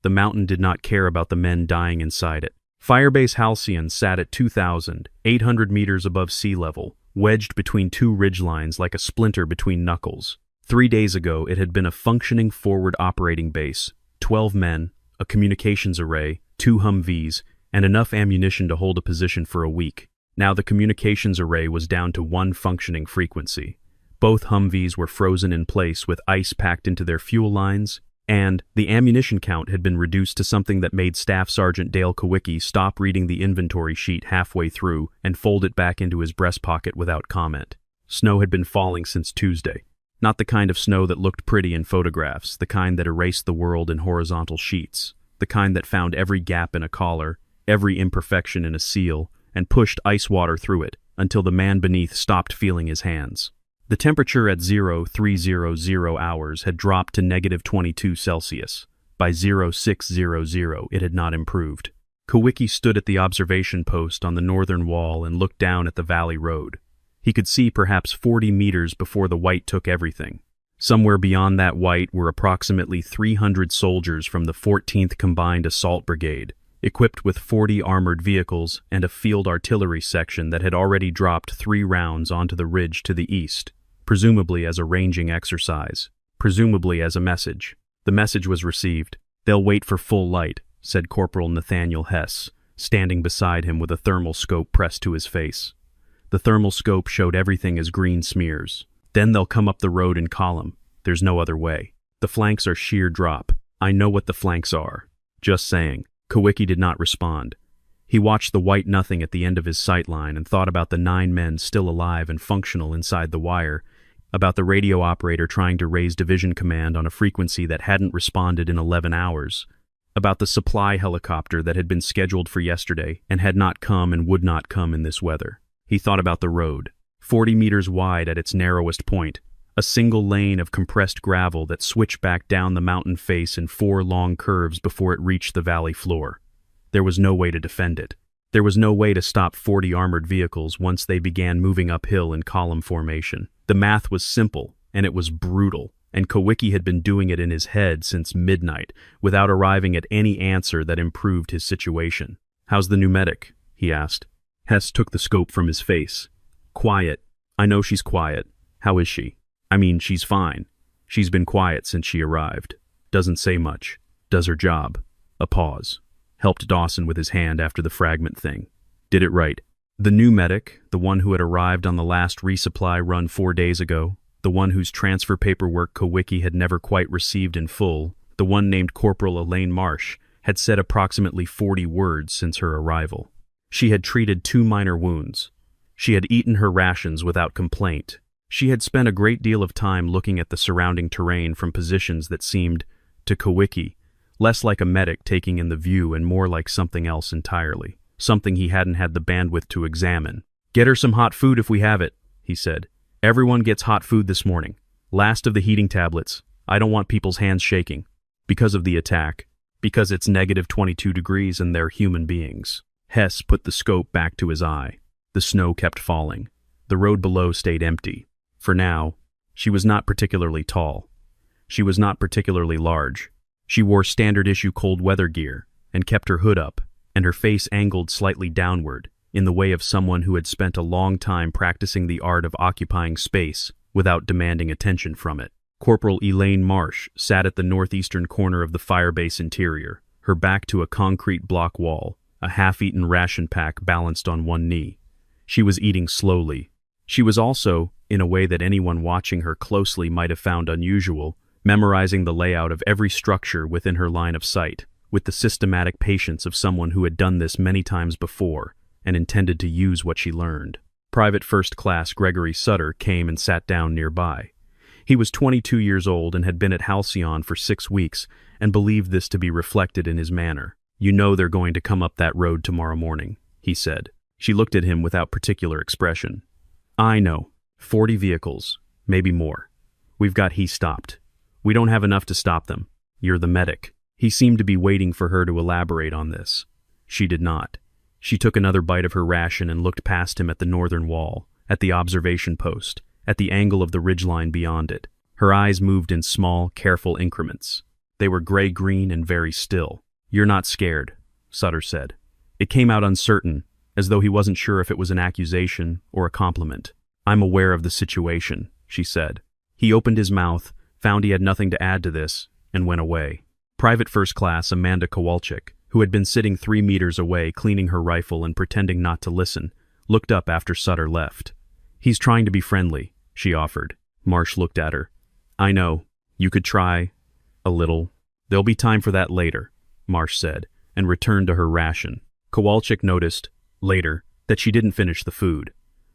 The mountain did not care about the men dying inside it. Firebase Halcyon sat at 2,800 meters above sea level, wedged between two ridgelines like a splinter between knuckles. 3 days ago, it had been a functioning forward operating base, 12 men, a communications array, 2 Humvees, and enough ammunition to hold a position for a week. Now the communications array was down to 1 functioning frequency. Both Humvees were frozen in place with ice packed into their fuel lines, and the ammunition count had been reduced to something that made Staff Sergeant Dale Kowicki stop reading the inventory sheet halfway through and fold it back into his breast pocket without comment. Snow had been falling since Tuesday. Not the kind of snow that looked pretty in photographs, the kind that erased the world in horizontal sheets, the kind that found every gap in a collar, every imperfection in a seal, and pushed ice water through it until the man beneath stopped feeling his hands. The temperature at 0300 hours had dropped to -22 Celsius. By 0600 it had not improved. Kowicki stood at the observation post on the northern wall and looked down at the valley road. He could see perhaps 40 meters before the white took everything. Somewhere beyond that white were approximately 300 soldiers from the 14th Combined Assault Brigade, equipped with 40 armored vehicles and a field artillery section that had already dropped 3 rounds onto the ridge to the east, presumably as a ranging exercise, presumably as a message. The message was received. "They'll wait for full light," said Corporal Nathaniel Hess, standing beside him with a thermal scope pressed to his face. The thermal scope showed everything as green smears. "Then they'll come up the road in column. There's no other way. The flanks are sheer drop. I know what the flanks are. Just saying." Kowicki did not respond. He watched the white nothing at the end of his sight line and thought about the 9 men still alive and functional inside the wire, about the radio operator trying to raise division command on a frequency that hadn't responded in 11 hours, about the supply helicopter that had been scheduled for yesterday and had not come and would not come in this weather. He thought about the road, 40 meters wide at its narrowest point, a single lane of compressed gravel that switched back down the mountain face in 4 long curves before it reached the valley floor. There was no way to defend it. There was no way to stop 40 armored vehicles once they began moving uphill in column formation. The math was simple, and it was brutal, and Kowicki had been doing it in his head since midnight, without arriving at any answer that improved his situation. "How's the new medic?" he asked. Hess took the scope from his face. "Quiet. I know she's quiet. How is she? I mean, she's fine. She's been quiet since she arrived. Doesn't say much. Does her job." A pause. Helped Dawson with his hand after the fragment thing. Did it right. The new medic, the one who had arrived on the last resupply run 4 days ago, the one whose transfer paperwork Kowicki had never quite received in full, the one named Corporal Elaine Marsh, had said approximately 40 words since her arrival. She had treated 2 minor wounds. She had eaten her rations without complaint. She had spent a great deal of time looking at the surrounding terrain from positions that seemed, to Kowicki, less like a medic taking in the view and more like something else entirely, something he hadn't had the bandwidth to examine. "Get her some hot food if we have it," he said. "Everyone gets hot food this morning. Last of the heating tablets. I don't want people's hands shaking. Because of the attack. Because it's -22 degrees and they're human beings." Hess put the scope back to his eye. The snow kept falling. The road below stayed empty. For now, she was not particularly tall. She was not particularly large. She wore standard-issue cold weather gear and kept her hood up, and her face angled slightly downward, in the way of someone who had spent a long time practicing the art of occupying space without demanding attention from it. Corporal Elaine Marsh sat at the northeastern corner of the firebase interior, her back to a concrete block wall, a half-eaten ration pack balanced on one knee. She was eating slowly. She was also, in a way that anyone watching her closely might have found unusual, memorizing the layout of every structure within her line of sight, with the systematic patience of someone who had done this many times before and intended to use what she learned. Private First Class Gregory Sutter came and sat down nearby. He was 22 years old and had been at Halcyon for 6 weeks and believed this to be reflected in his manner. "You know they're going to come up that road tomorrow morning," he said. She looked at him without particular expression. "I know. 40 vehicles, maybe more. He stopped. We don't have enough to stop them. You're the medic." He seemed to be waiting for her to elaborate on this. She did not. She took another bite of her ration and looked past him at the northern wall, at the observation post, at the angle of the ridgeline beyond it. Her eyes moved in small, careful increments. They were gray-green and very still. "You're not scared," Sutter said. It came out uncertain, as though he wasn't sure if it was an accusation or a compliment. "I'm aware of the situation," she said. He opened his mouth, found he had nothing to add to this, and went away. Private First Class Amanda Kowalczyk, who had been sitting 3 meters away cleaning her rifle and pretending not to listen, looked up after Sutter left. "He's trying to be friendly," she offered. Marsh looked at her. "I know. You could try. A little. There'll be time for that later," Marsh said, and returned to her ration. Kowalczyk noticed, later, that she didn't finish the food.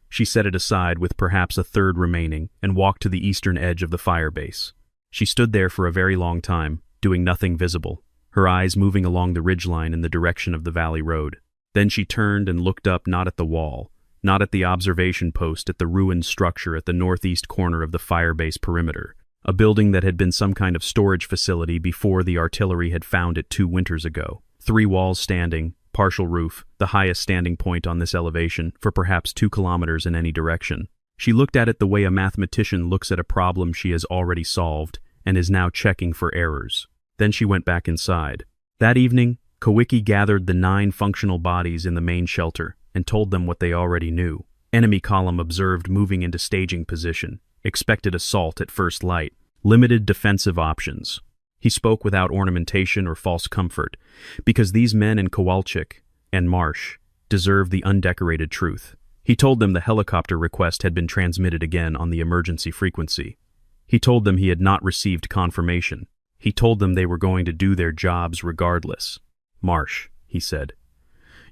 She set it aside with perhaps a third remaining and walked to the eastern edge of the firebase. She stood there for a very long time, doing nothing visible, her eyes moving along the ridgeline in the direction of the valley road. Then she turned and looked up, not at the wall, not at the observation post, at the ruined structure at the northeast corner of the firebase perimeter, a building that had been some kind of storage facility before the artillery had found it 2 winters ago. 3 walls standing, partial roof, the highest standing point on this elevation, for perhaps 2 kilometers in any direction. She looked at it the way a mathematician looks at a problem she has already solved and is now checking for errors. Then she went back inside. That evening, Kowicki gathered the 9 functional bodies in the main shelter and told them what they already knew. Enemy column observed moving into staging position, expected assault at first light, limited defensive options. He spoke without ornamentation or false comfort, because these men in Kowalczyk and Marsh deserved the undecorated truth. He told them the helicopter request had been transmitted again on the emergency frequency. He told them he had not received confirmation. He told them they were going to do their jobs regardless. "Marsh," he said,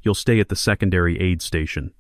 "you'll stay at the secondary aid station.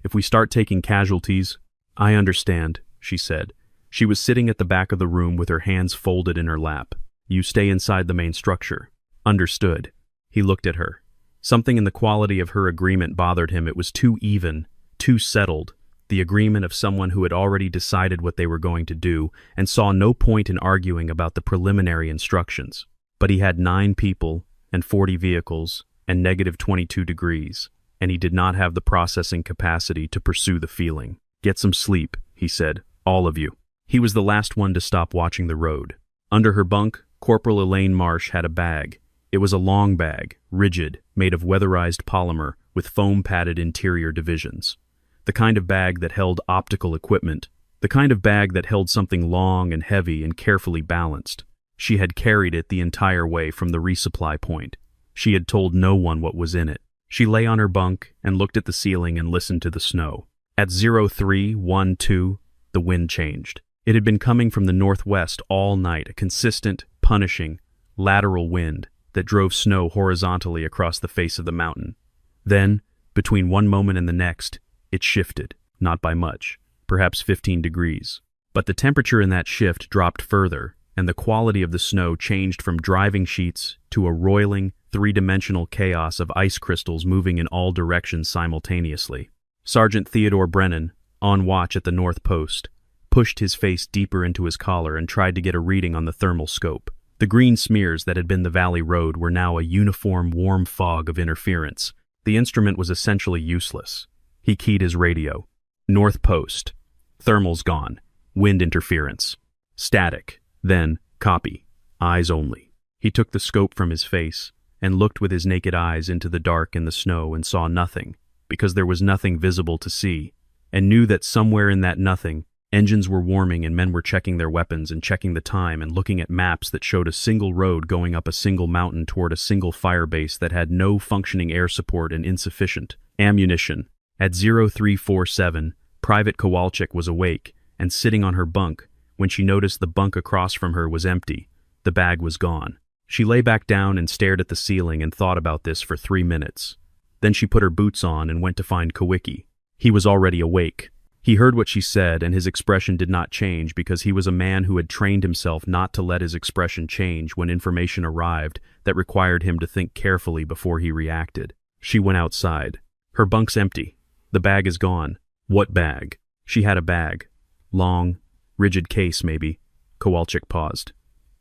If we start taking casualties—" "I understand," she said. She was sitting at the back of the room with her hands folded in her lap. "You stay inside the main structure." "Understood." He looked at her. Something in the quality of her agreement bothered him. It was too even, too settled, the agreement of someone who had already decided what they were going to do and saw no point in arguing about the preliminary instructions. But he had 9 people and 40 vehicles and -22 degrees, and he did not have the processing capacity to pursue the feeling. "Get some sleep," he said, "all of you." He was the last one to stop watching the road. Under her bunk, Corporal Elaine Marsh had a bag. It was a long bag, rigid, made of weatherized polymer with foam-padded interior divisions. The kind of bag that held optical equipment, the kind of bag that held something long and heavy and carefully balanced. She had carried it the entire way from the resupply point. She had told no one what was in it. She lay on her bunk and looked at the ceiling and listened to the snow. At 0312, the wind changed. It had been coming from the northwest all night, a consistent, punishing, lateral wind that drove snow horizontally across the face of the mountain. Then, between one moment and the next, it shifted, not by much, perhaps 15 degrees. But the temperature in that shift dropped further, and the quality of the snow changed from driving sheets to a roiling, 3-dimensional chaos of ice crystals moving in all directions simultaneously. Sergeant Theodore Brennan, on watch at the North Post, pushed his face deeper into his collar and tried to get a reading on the thermal scope. The green smears that had been the valley road were now a uniform warm fog of interference. The instrument was essentially useless. He keyed his radio. "North Post. Thermal's gone. Wind interference. Static. Then, copy. Eyes only." He took the scope from his face and looked with his naked eyes into the dark and the snow and saw nothing, because there was nothing visible to see, and knew that somewhere in that nothing, engines were warming and men were checking their weapons and checking the time and looking at maps that showed a single road going up a single mountain toward a single fire base that had no functioning air support and insufficient ammunition. At 0347, Private Kowalczyk was awake and sitting on her bunk when she noticed the bunk across from her was empty. The bag was gone. She lay back down and stared at the ceiling and thought about this for 3 minutes. Then she put her boots on and went to find Kowicki. He was already awake. He heard what she said, and his expression did not change because he was a man who had trained himself not to let his expression change when information arrived that required him to think carefully before he reacted. She went outside. "Her bunk's empty. The bag is gone." "What bag?" "She had a bag. Long, rigid case, maybe." Kowalczyk paused.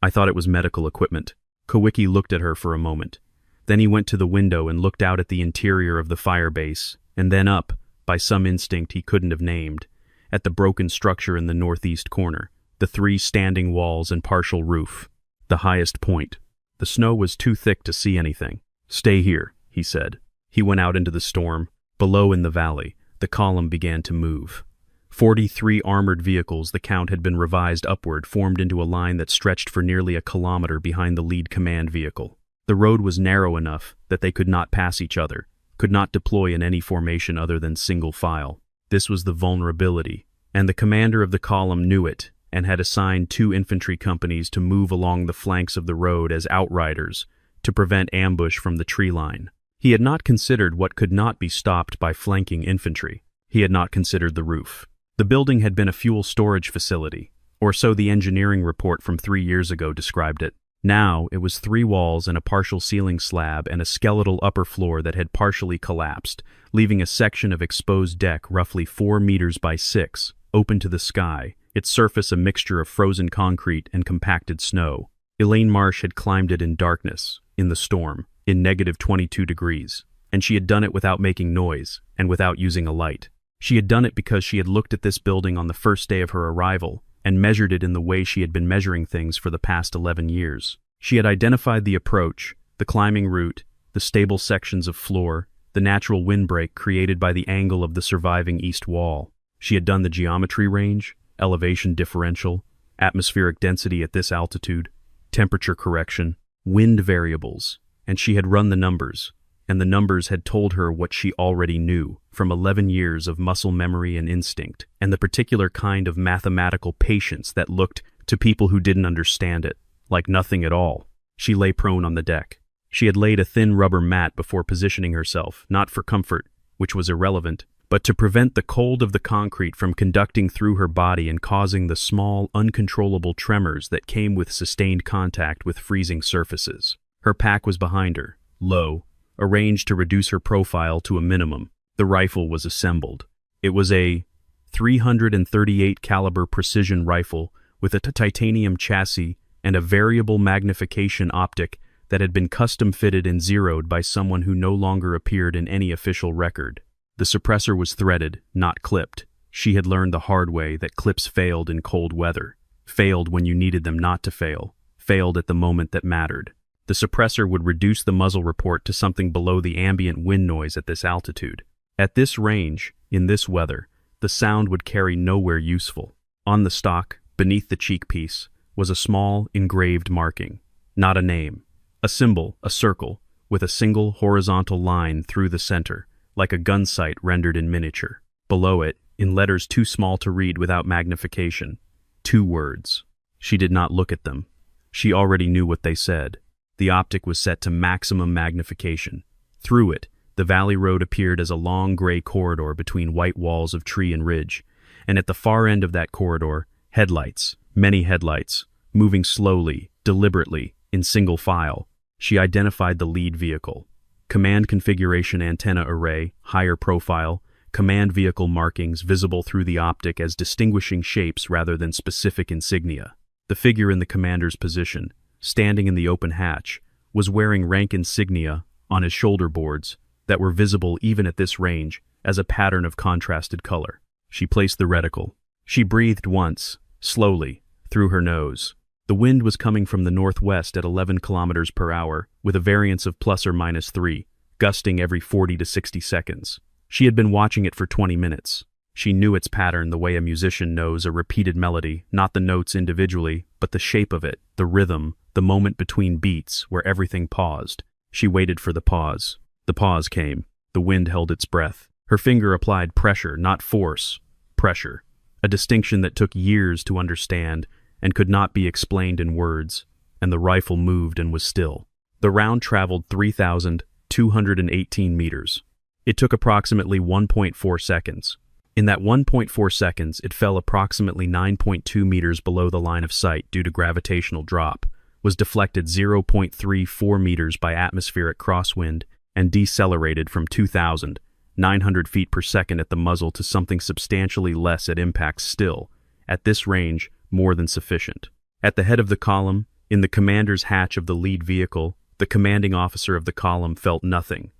"I thought it was medical equipment." Kowicki looked at her for a moment. Then he went to the window and looked out at the interior of the fire base, and then up, by some instinct he couldn't have named, at the broken structure in the northeast corner, the 3 standing walls and partial roof, the highest point. The snow was too thick to see anything. "Stay here," he said. He went out into the storm. Below in the valley, the column began to move. 43 armored vehicles, the count had been revised upward, formed into a line that stretched for nearly a kilometer behind the lead command vehicle. The road was narrow enough that they could not pass each other, could not deploy in any formation other than single file. This was the vulnerability, and the commander of the column knew it and had assigned 2 infantry companies to move along the flanks of the road as outriders to prevent ambush from the tree line. He had not considered what could not be stopped by flanking infantry. He had not considered the roof. The building had been a fuel storage facility, or so the engineering report from 3 years ago described it. Now it was 3 walls and a partial ceiling slab and a skeletal upper floor that had partially collapsed, leaving a section of exposed deck roughly 4 meters by 6, open to the sky, its surface a mixture of frozen concrete and compacted snow. Elaine Marsh had climbed it in darkness, in the storm, in -22 degrees, and she had done it without making noise and without using a light. She had done it because she had looked at this building on the first day of her arrival and measured it in the way she had been measuring things for the past 11 years. She had identified the approach, the climbing route, the stable sections of floor, the natural windbreak created by the angle of the surviving east wall. She had done the geometry range, elevation differential, atmospheric density at this altitude, temperature correction, wind variables, and she had run the numbers, and the numbers had told her what she already knew from 11 years of muscle memory and instinct, and the particular kind of mathematical patience that looked, to people who didn't understand it, like nothing at all. She lay prone on the deck. She had laid a thin rubber mat before positioning herself, not for comfort, which was irrelevant, but to prevent the cold of the concrete from conducting through her body and causing the small, uncontrollable tremors that came with sustained contact with freezing surfaces. Her pack was behind her, low, arranged to reduce her profile to a minimum. The rifle was assembled. It was a 338 caliber precision rifle with a titanium chassis and a variable magnification optic that had been custom fitted and zeroed by someone who no longer appeared in any official record. The suppressor was threaded, not clipped. She had learned the hard way that clips failed in cold weather, failed when you needed them not to fail, failed at the moment that mattered. The suppressor would reduce the muzzle report to something below the ambient wind noise at this altitude. At this range, in this weather, the sound would carry nowhere useful. On the stock, beneath the cheekpiece, was a small, engraved marking. Not a name. A symbol, a circle, with a single horizontal line through the center, like a gun sight rendered in miniature. Below it, in letters too small to read without magnification, 2 words. She did not look at them. She already knew what they said. The optic was set to maximum magnification. Through it, the valley road appeared as a long gray corridor between white walls of tree and ridge, and at the far end of that corridor, headlights, many headlights, moving slowly, deliberately, in single file. She identified the lead vehicle. Command configuration antenna array, higher profile, command vehicle markings visible through the optic as distinguishing shapes rather than specific insignia. The figure in the commander's position, standing in the open hatch, was wearing rank insignia on his shoulder boards that were visible even at this range as a pattern of contrasted color. She placed the reticle. She breathed once, slowly, through her nose. The wind was coming from the northwest at 11 kilometers per hour, with a variance of ±3, gusting every 40 to 60 seconds. She had been watching it for 20 minutes. She knew its pattern the way a musician knows a repeated melody, not the notes individually, but the shape of it, the rhythm, the moment between beats where everything paused. She waited for the pause. The pause came. The wind held its breath. Her finger applied pressure, not force. Pressure. A distinction that took years to understand and could not be explained in words, and the rifle moved and was still. The round traveled 3,218 meters. It took approximately 1.4 seconds. In that 1.4 seconds, it fell approximately 9.2 meters below the line of sight due to gravitational drop, was deflected 0.34 meters by atmospheric crosswind, and decelerated from 2,900 feet per second at the muzzle to something substantially less at impact still, at this range, more than sufficient. At the head of the column, in the commander's hatch of the lead vehicle, the commanding officer of the column felt nothing.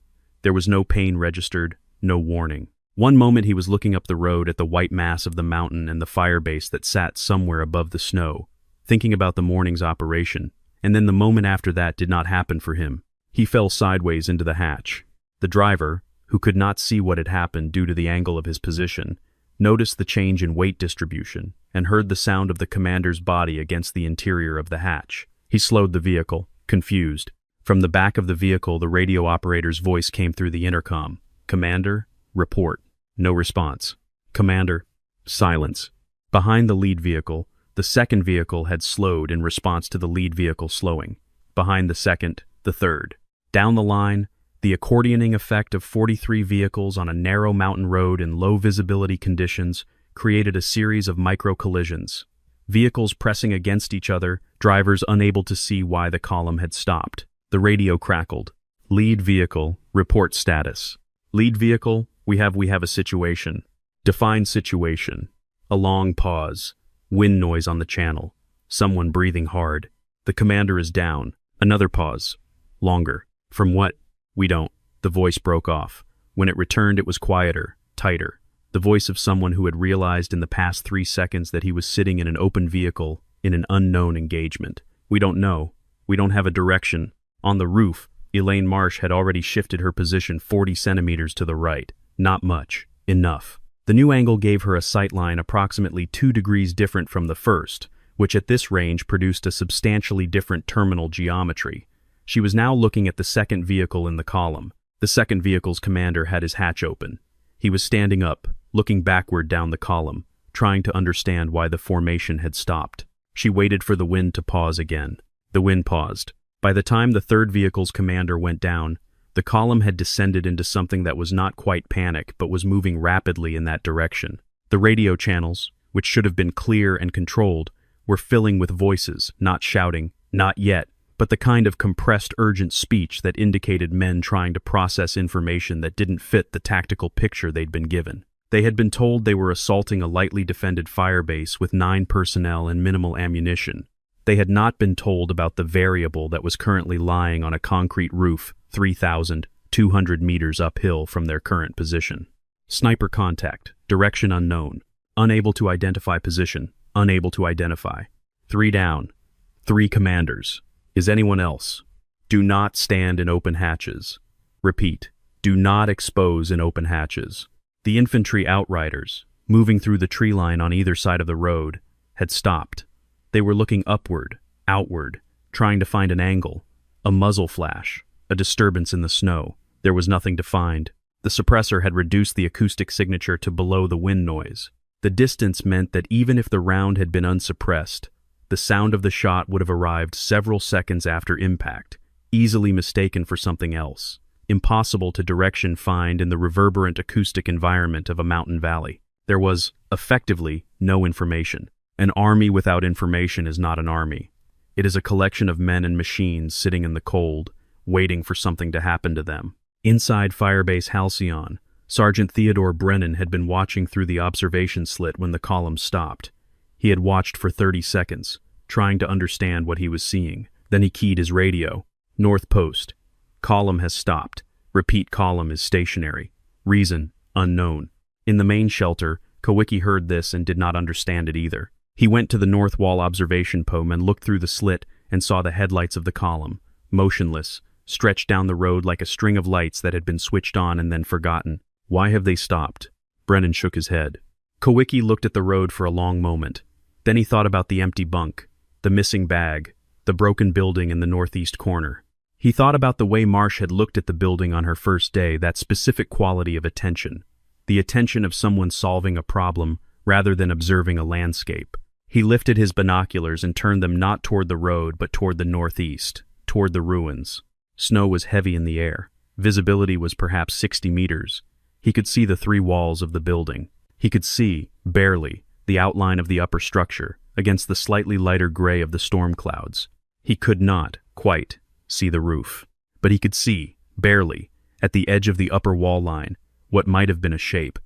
There was no pain registered, no warning. One moment he was looking up the road at the white mass of the mountain and the fire base that sat somewhere above the snow, thinking about the morning's operation, and then the moment after that did not happen for him. He fell sideways into the hatch. The driver, who could not see what had happened due to the angle of his position, noticed the change in weight distribution and heard the sound of the commander's body against the interior of the hatch. He slowed the vehicle, confused. From the back of the vehicle, the radio operator's voice came through the intercom. "Commander, report." No response. "Commander." Silence. Behind the lead vehicle, the second vehicle had slowed in response to the lead vehicle slowing. Behind the second, the third. Down the line, the accordioning effect of 43 vehicles on a narrow mountain road in low visibility conditions created a series of micro-collisions. Vehicles pressing against each other, drivers unable to see why the column had stopped. The radio crackled. "Lead vehicle, report status." "Lead vehicle, we have a situation." "Define situation." A long pause. Wind noise on the channel. Someone breathing hard. "The commander is down." Another pause. Longer. "From what?" "We don't." The voice broke off. When it returned, it was quieter, tighter. The voice of someone who had realized in the past 3 seconds that he was sitting in an open vehicle in an unknown engagement. "We don't know. We don't have a direction." On the roof, Elaine Marsh had already shifted her position 40 centimeters to the right. Not much. Enough. The new angle gave her a sight line approximately 2 degrees different from the first, which at this range produced a substantially different terminal geometry. She was now looking at the second vehicle in the column. The second vehicle's commander had his hatch open. He was standing up, looking backward down the column, trying to understand why the formation had stopped. She waited for the wind to pause again. The wind paused. By the time the third vehicle's commander went down, the column had descended into something that was not quite panic but was moving rapidly in that direction. The radio channels, which should have been clear and controlled, were filling with voices, not shouting, not yet, but the kind of compressed urgent speech that indicated men trying to process information that didn't fit the tactical picture they'd been given. They had been told they were assaulting a lightly defended firebase with 9 personnel and minimal ammunition. They had not been told about the variable that was currently lying on a concrete roof 3,200 meters uphill from their current position. Sniper contact, direction unknown, unable to identify position, unable to identify. 3 down, 3 commanders. Is anyone else? Do not stand in open hatches. Repeat, do not expose in open hatches. The infantry outriders, moving through the tree line on either side of the road, had stopped. They were looking upward, outward, trying to find an angle, a muzzle flash, a disturbance in the snow. There was nothing to find. The suppressor had reduced the acoustic signature to below the wind noise. The distance meant that even if the round had been unsuppressed, the sound of the shot would have arrived several seconds after impact, easily mistaken for something else, impossible to direction find in the reverberant acoustic environment of a mountain valley. There was, effectively, no information. An army without information is not an army. It is a collection of men and machines sitting in the cold, waiting for something to happen to them. Inside Firebase Halcyon, Sergeant Theodore Brennan had been watching through the observation slit when the column stopped. He had watched for 30 seconds, trying to understand what he was seeing. Then he keyed his radio. North Post. Column has stopped. Repeat, column is stationary. Reason, unknown. In the main shelter, Kowicki heard this and did not understand it either. He went to the north wall observation post and looked through the slit and saw the headlights of the column, motionless, stretched down the road like a string of lights that had been switched on and then forgotten. Why have they stopped? Brennan shook his head. Kowicki looked at the road for a long moment. Then he thought about the empty bunk, the missing bag, the broken building in the northeast corner. He thought about the way Marsh had looked at the building on her first day, that specific quality of attention, the attention of someone solving a problem rather than observing a landscape. He lifted his binoculars and turned them not toward the road but toward the northeast, toward the ruins. Snow was heavy in the air. Visibility was perhaps 60 meters. He could see the 3 walls of the building. He could see, barely, the outline of the upper structure against the slightly lighter gray of the storm clouds. He could not, quite, see the roof. But he could see, barely, at the edge of the upper wall line, what might have been a shape,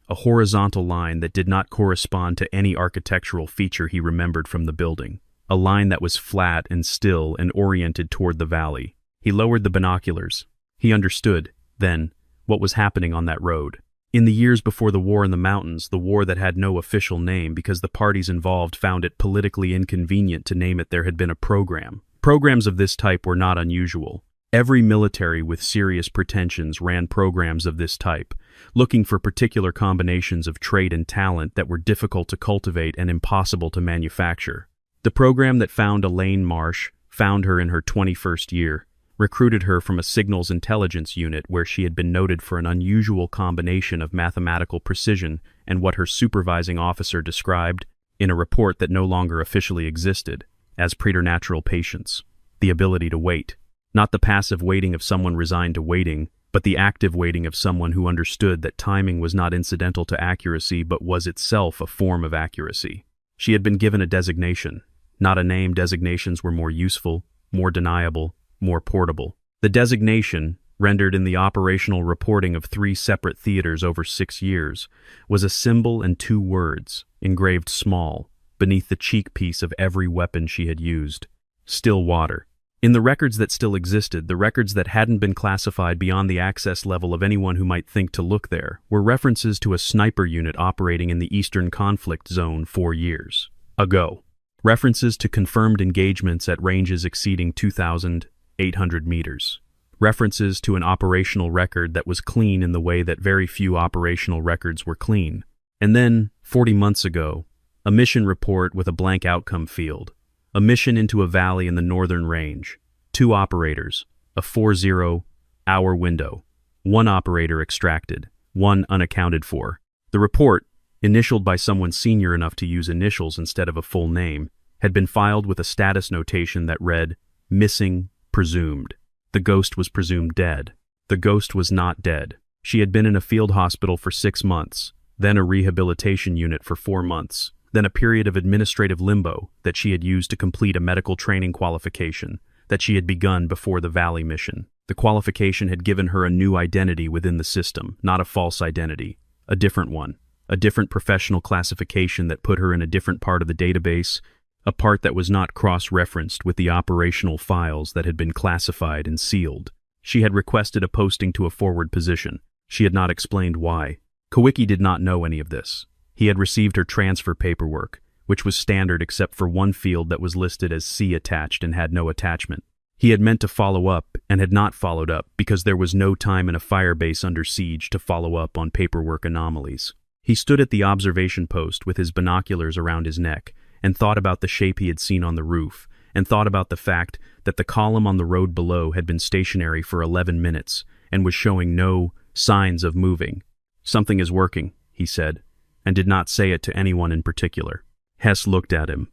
a horizontal line that did not correspond to any architectural feature he remembered from the building, a line that was flat and still and oriented toward the valley. He lowered the binoculars. He understood, then, what was happening on that road. In the years before the war in the mountains, the war that had no official name because the parties involved found it politically inconvenient to name it, there had been a program, Programs of this type were not unusual. Every military with serious pretensions ran programs of this type, looking for particular combinations of trait and talent that were difficult to cultivate and impossible to manufacture. The program that found Elaine Marsh found her in her 21st year, recruited her from a signals intelligence unit where she had been noted for an unusual combination of mathematical precision and what her supervising officer described, in a report that no longer officially existed, as preternatural patience, the ability to wait. Not the passive waiting of someone resigned to waiting, but the active waiting of someone who understood that timing was not incidental to accuracy but was itself a form of accuracy. She had been given a designation, not a name. Designations were more useful, more deniable, more portable. The designation, rendered in the operational reporting of 3 separate theaters over 6 years, was a symbol and 2 words, engraved small, beneath the cheek piece of every weapon she had used. Still water. In the records that still existed, the records that hadn't been classified beyond the access level of anyone who might think to look there, were references to a sniper unit operating in the Eastern Conflict Zone 4 years ago. References to confirmed engagements at ranges exceeding 2,800 meters. References to an operational record that was clean in the way that very few operational records were clean. And then, 40 months ago, a mission report with a blank outcome field. A mission into a valley in the northern range. 2 operators. A 40-hour window. 1 operator extracted. 1 unaccounted for. The report, initialed by someone senior enough to use initials instead of a full name, had been filed with a status notation that read, "Missing, presumed." The ghost was presumed dead. The ghost was not dead. She had been in a field hospital for 6 months, then a rehabilitation unit for 4 months, then a period of administrative limbo that she had used to complete a medical training qualification that she had begun before the Valley mission. The qualification had given her a new identity within the system, not a false identity, a different one, a different professional classification that put her in a different part of the database, a part that was not cross-referenced with the operational files that had been classified and sealed. She had requested a posting to a forward position. She had not explained why. Kowicki did not know any of this. He had received her transfer paperwork, which was standard except for one field that was listed as C attached and had no attachment. He had meant to follow up and had not followed up because there was no time in a firebase under siege to follow up on paperwork anomalies. He stood at the observation post with his binoculars around his neck and thought about the shape he had seen on the roof, and thought about the fact that the column on the road below had been stationary for 11 minutes and was showing no signs of moving. "Something is working," he said, and did not say it to anyone in particular. Hess looked at him.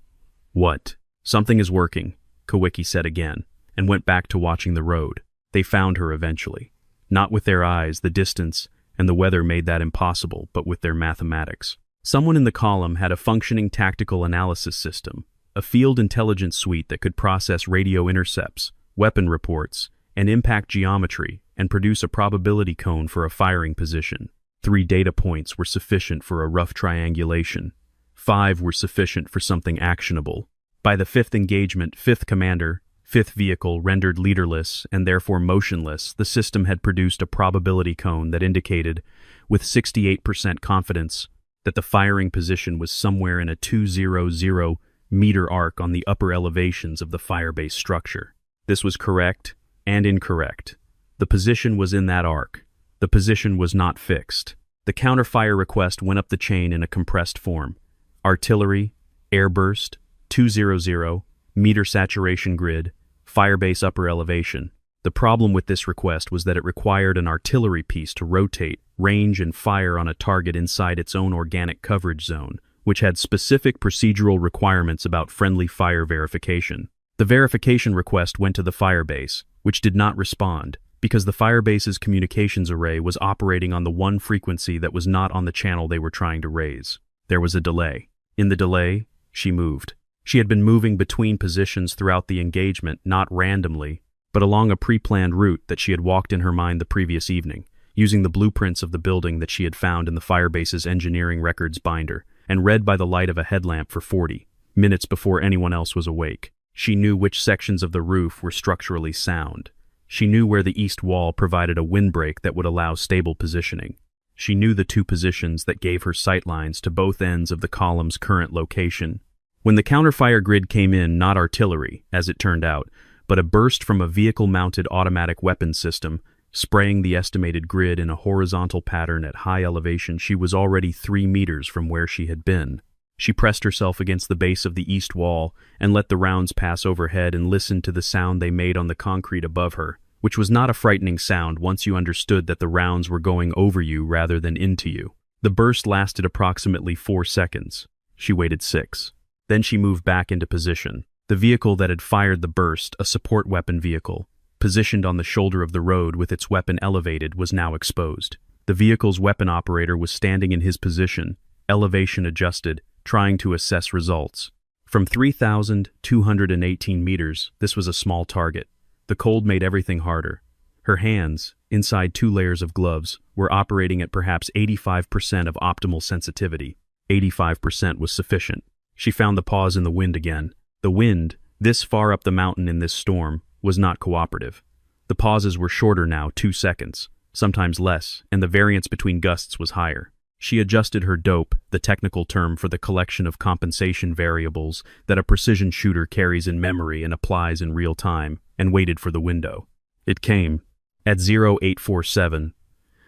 "What?" "Something is working," Kowicki said again, and went back to watching the road. They found her eventually. Not with their eyes, the distance and the weather made that impossible, but with their mathematics. Someone in the column had a functioning tactical analysis system, a field intelligence suite that could process radio intercepts, weapon reports, and impact geometry, and produce a probability cone for a firing position. 3 data points were sufficient for a rough triangulation. 5 were sufficient for something actionable. By the 5th engagement, 5th commander, 5th vehicle rendered leaderless and therefore motionless, the system had produced a probability cone that indicated, with 68% confidence, that the firing position was somewhere in a 200-meter arc on the upper elevations of the firebase structure. This was correct and incorrect. The position was in that arc. The position was not fixed. The counter-fire request went up the chain in a compressed form. Artillery, airburst, 200-meter saturation grid, firebase upper elevation. The problem with this request was that it required an artillery piece to rotate, range, and fire on a target inside its own organic coverage zone, which had specific procedural requirements about friendly fire verification. The verification request went to the firebase, which did not respond, because the firebase's communications array was operating on the one frequency that was not on the channel they were trying to raise. There was a delay. In the delay, she moved. She had been moving between positions throughout the engagement, not randomly, but along a pre-planned route that she had walked in her mind the previous evening, using the blueprints of the building that she had found in the firebase's engineering records binder, and read by the light of a headlamp for 40 minutes before anyone else was awake. She knew which sections of the roof were structurally sound. She knew where the east wall provided a windbreak that would allow stable positioning. She knew the 2 positions that gave her sightlines to both ends of the column's current location. When the counterfire grid came in, not artillery, as it turned out, but a burst from a vehicle-mounted automatic weapons system, spraying the estimated grid in a horizontal pattern at high elevation, she was already 3 meters from where she had been. She pressed herself against the base of the east wall and let the rounds pass overhead and listened to the sound they made on the concrete above her, which was not a frightening sound once you understood that the rounds were going over you rather than into you. The burst lasted approximately 4 seconds. She waited 6. Then she moved back into position. The vehicle that had fired the burst, a support weapon vehicle, positioned on the shoulder of the road with its weapon elevated, was now exposed. The vehicle's weapon operator was standing in his position, elevation adjusted, trying to assess results. From 3,218 meters, this was a small target. The cold made everything harder. Her hands, inside 2 layers of gloves, were operating at perhaps 85% of optimal sensitivity. 85% was sufficient. She found the pause in the wind again. The wind, this far up the mountain in this storm, was not cooperative. The pauses were shorter now, 2 seconds, sometimes less, and the variance between gusts was higher. She adjusted her dope, the technical term for the collection of compensation variables that a precision shooter carries in memory and applies in real time, and waited for the window. It came. At 0847,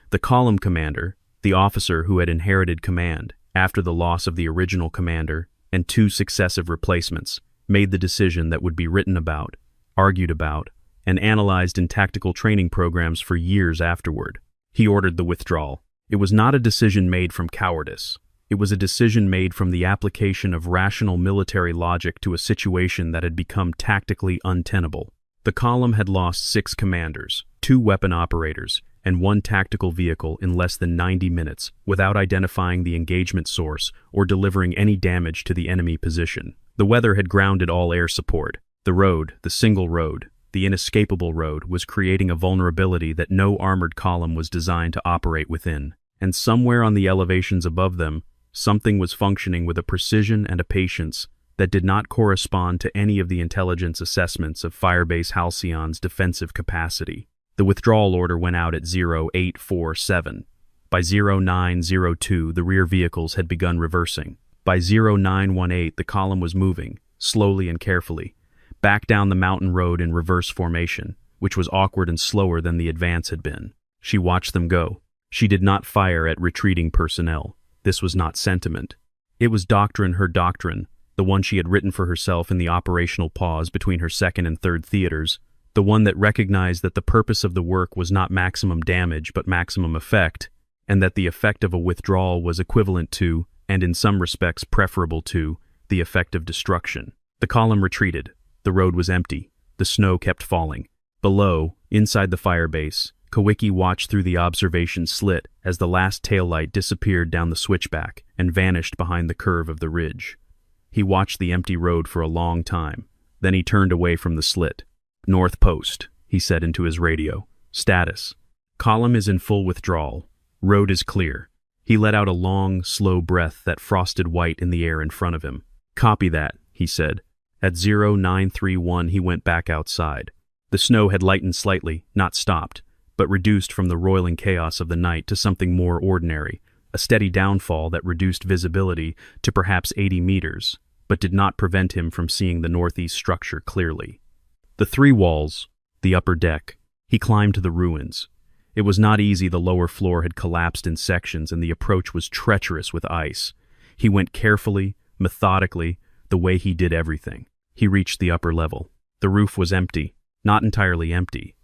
the column commander, the officer who had inherited command after the loss of the original commander and 2 successive replacements, made the decision that would be written about, argued about, and analyzed in tactical training programs for years afterward. He ordered the withdrawal. It was not a decision made from cowardice. It was a decision made from the application of rational military logic to a situation that had become tactically untenable. The column had lost 6 commanders, 2 weapon operators, and 1 tactical vehicle in less than 90 minutes without identifying the engagement source or delivering any damage to the enemy position. The weather had grounded all air support. The road, the single road, the inescapable road, was creating a vulnerability that no armored column was designed to operate within. And somewhere on the elevations above them, something was functioning with a precision and a patience that did not correspond to any of the intelligence assessments of Firebase Halcyon's defensive capacity. The withdrawal order went out at 0847. By 0902, the rear vehicles had begun reversing. By 0918, the column was moving, slowly and carefully, back down the mountain road in reverse formation, which was awkward and slower than the advance had been. She watched them go. She did not fire at retreating personnel. This was not sentiment. It was doctrine, her doctrine, the one she had written for herself in the operational pause between her 2nd and 3rd theaters, the one that recognized that the purpose of the work was not maximum damage but maximum effect, and that the effect of a withdrawal was equivalent to, and in some respects preferable to, the effect of destruction. The column retreated. The road was empty. The snow kept falling. Below, inside the firebase, Kawicki watched through the observation slit as the last taillight disappeared down the switchback and vanished behind the curve of the ridge. He watched the empty road for a long time. Then he turned away from the slit. "North Post," he said into his radio. "Status. Column is in full withdrawal. Road is clear." He let out a long, slow breath that frosted white in the air in front of him. "Copy that," he said. At 0931, he went back outside. The snow had lightened slightly, not stopped, but reduced from the roiling chaos of the night to something more ordinary, a steady downfall that reduced visibility to perhaps 80 meters, but did not prevent him from seeing the northeast structure clearly. The 3 walls, the upper deck. He climbed to the ruins. It was not easy. The lower floor had collapsed in sections and the approach was treacherous with ice. He went carefully, methodically, the way he did everything. He reached the upper level. The roof was empty, not entirely empty.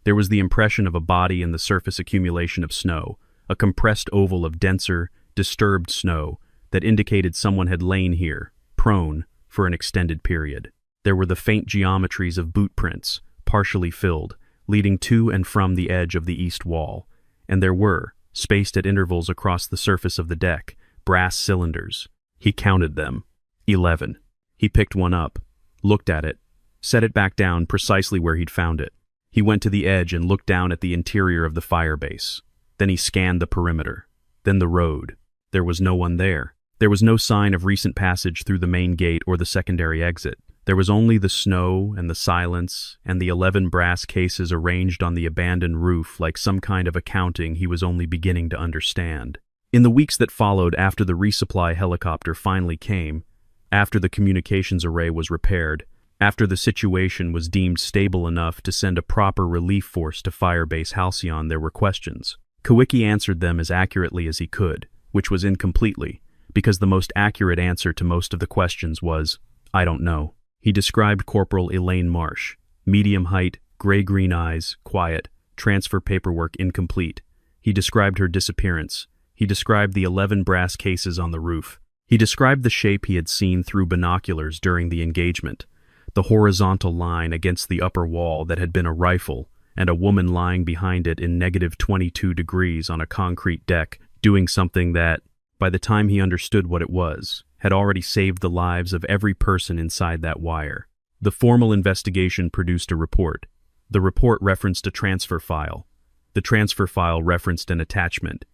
There was the impression of a body in the surface accumulation of snow, a compressed oval of denser, disturbed snow that indicated someone had lain here, prone, for an extended period. There were the faint geometries of boot prints, partially filled, leading to and from the edge of the east wall, and there were, spaced at intervals across the surface of the deck, brass cylinders. He counted them. 11. He picked one up, looked at it, set it back down precisely where he'd found it. He went to the edge and looked down at the interior of the firebase. Then he scanned the perimeter. Then the road. There was no one there. There was no sign of recent passage through the main gate or the secondary exit. There was only the snow and the silence and the 11 brass cases arranged on the abandoned roof like some kind of accounting he was only beginning to understand. In the weeks that followed after the resupply helicopter finally came, after the communications array was repaired, after the situation was deemed stable enough to send a proper relief force to Firebase Halcyon, there were questions. Kawicki answered them as accurately as he could, which was incompletely, because the most accurate answer to most of the questions was, "I don't know." He described Corporal Elaine Marsh. Medium height, gray-green eyes, quiet, transfer paperwork incomplete. He described her disappearance. He described the 11 brass cases on the roof. He described the shape he had seen through binoculars during the engagement, the horizontal line against the upper wall that had been a rifle, and a woman lying behind it in -22 degrees on a concrete deck, doing something that, by the time he understood what it was, had already saved the lives of every person inside that wire. The formal investigation produced a report. The report referenced a transfer file. The transfer file referenced an attachment.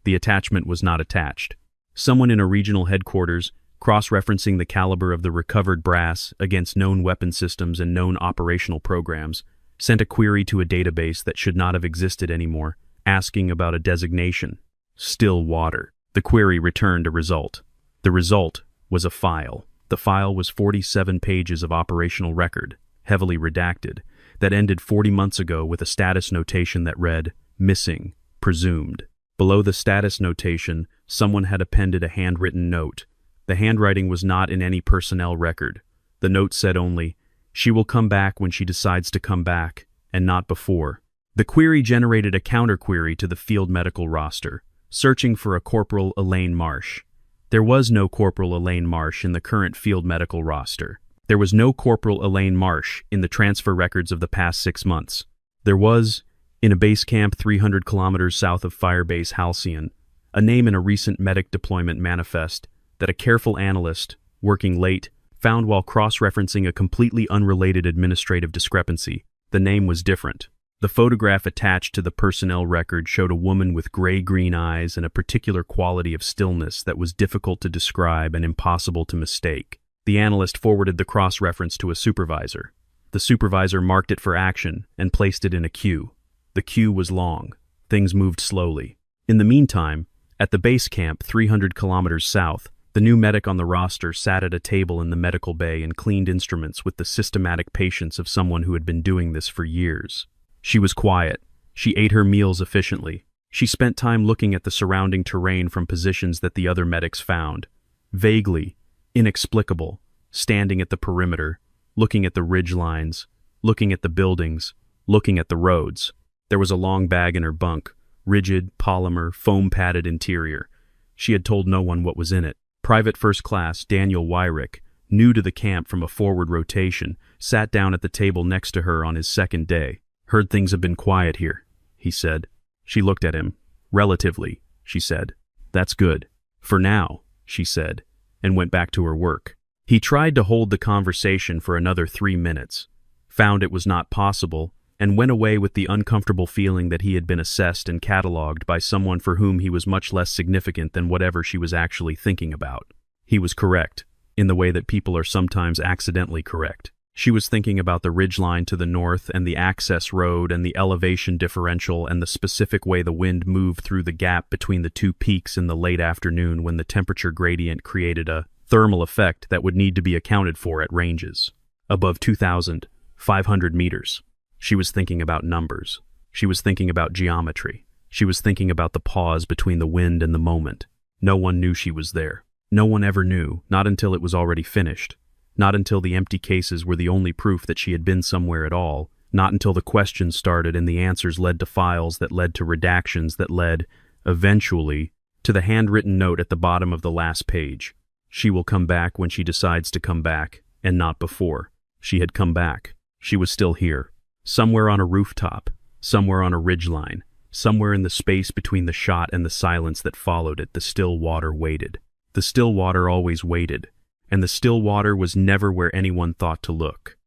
The attachment was not attached. Someone in a regional headquarters, cross-referencing the caliber of the recovered brass against known weapon systems and known operational programs, sent a query to a database that should not have existed anymore, asking about a designation. Still water. The query returned a result. The result was a file. The file was 47 pages of operational record, heavily redacted, that ended 40 months ago with a status notation that read, "Missing, presumed." Below the status notation, someone had appended a handwritten note. The handwriting was not in any personnel record. The note said only, "She will come back when she decides to come back, and not before." The query generated a counter-query to the field medical roster, searching for a Corporal Elaine Marsh. There was no Corporal Elaine Marsh in the current field medical roster. There was no Corporal Elaine Marsh in the transfer records of the past 6 months. There was, in a base camp 300 kilometers south of Firebase Halcyon, a name in a recent medic deployment manifest that a careful analyst, working late, found while cross-referencing a completely unrelated administrative discrepancy. The name was different. The photograph attached to the personnel record showed a woman with gray-green eyes and a particular quality of stillness that was difficult to describe and impossible to mistake. The analyst forwarded the cross-reference to a supervisor. The supervisor marked it for action and placed it in a queue. The queue was long. Things moved slowly. In the meantime, at the base camp 300 kilometers south, the new medic on the roster sat at a table in the medical bay and cleaned instruments with the systematic patience of someone who had been doing this for years. She was quiet. She ate her meals efficiently. She spent time looking at the surrounding terrain from positions that the other medics found. Vaguely, inexplicable, standing at the perimeter, looking at the ridge lines, looking at the buildings, looking at the roads. There was a long bag in her bunk, rigid, polymer, foam-padded interior. She had told no one what was in it. Private First Class Daniel Wyrick, new to the camp from a forward rotation, sat down at the table next to her on his second day. "Heard things have been quiet here," he said. She looked at him. "Relatively," she said. "That's good. For now," she said, and went back to her work. He tried to hold the conversation for another 3 minutes, found it was not possible, and went away with the uncomfortable feeling that he had been assessed and catalogued by someone for whom he was much less significant than whatever she was actually thinking about. He was correct, in the way that people are sometimes accidentally correct. She was thinking about the ridgeline to the north and the access road and the elevation differential and the specific way the wind moved through the gap between the two peaks in the late afternoon when the temperature gradient created a thermal effect that would need to be accounted for at ranges above 2,500 meters. She was thinking about numbers. She was thinking about geometry. She was thinking about the pause between the wind and the moment. No one knew she was there. No one ever knew, not until it was already finished. Not until the empty cases were the only proof that she had been somewhere at all. Not until the questions started and the answers led to files that led to redactions that led, eventually, to the handwritten note at the bottom of the last page. She will come back when she decides to come back, and not before. She had come back. She was still here. Somewhere on a rooftop, somewhere on a ridgeline, somewhere in the space between the shot and the silence that followed it, the still water waited. The still water always waited, and the still water was never where anyone thought to look.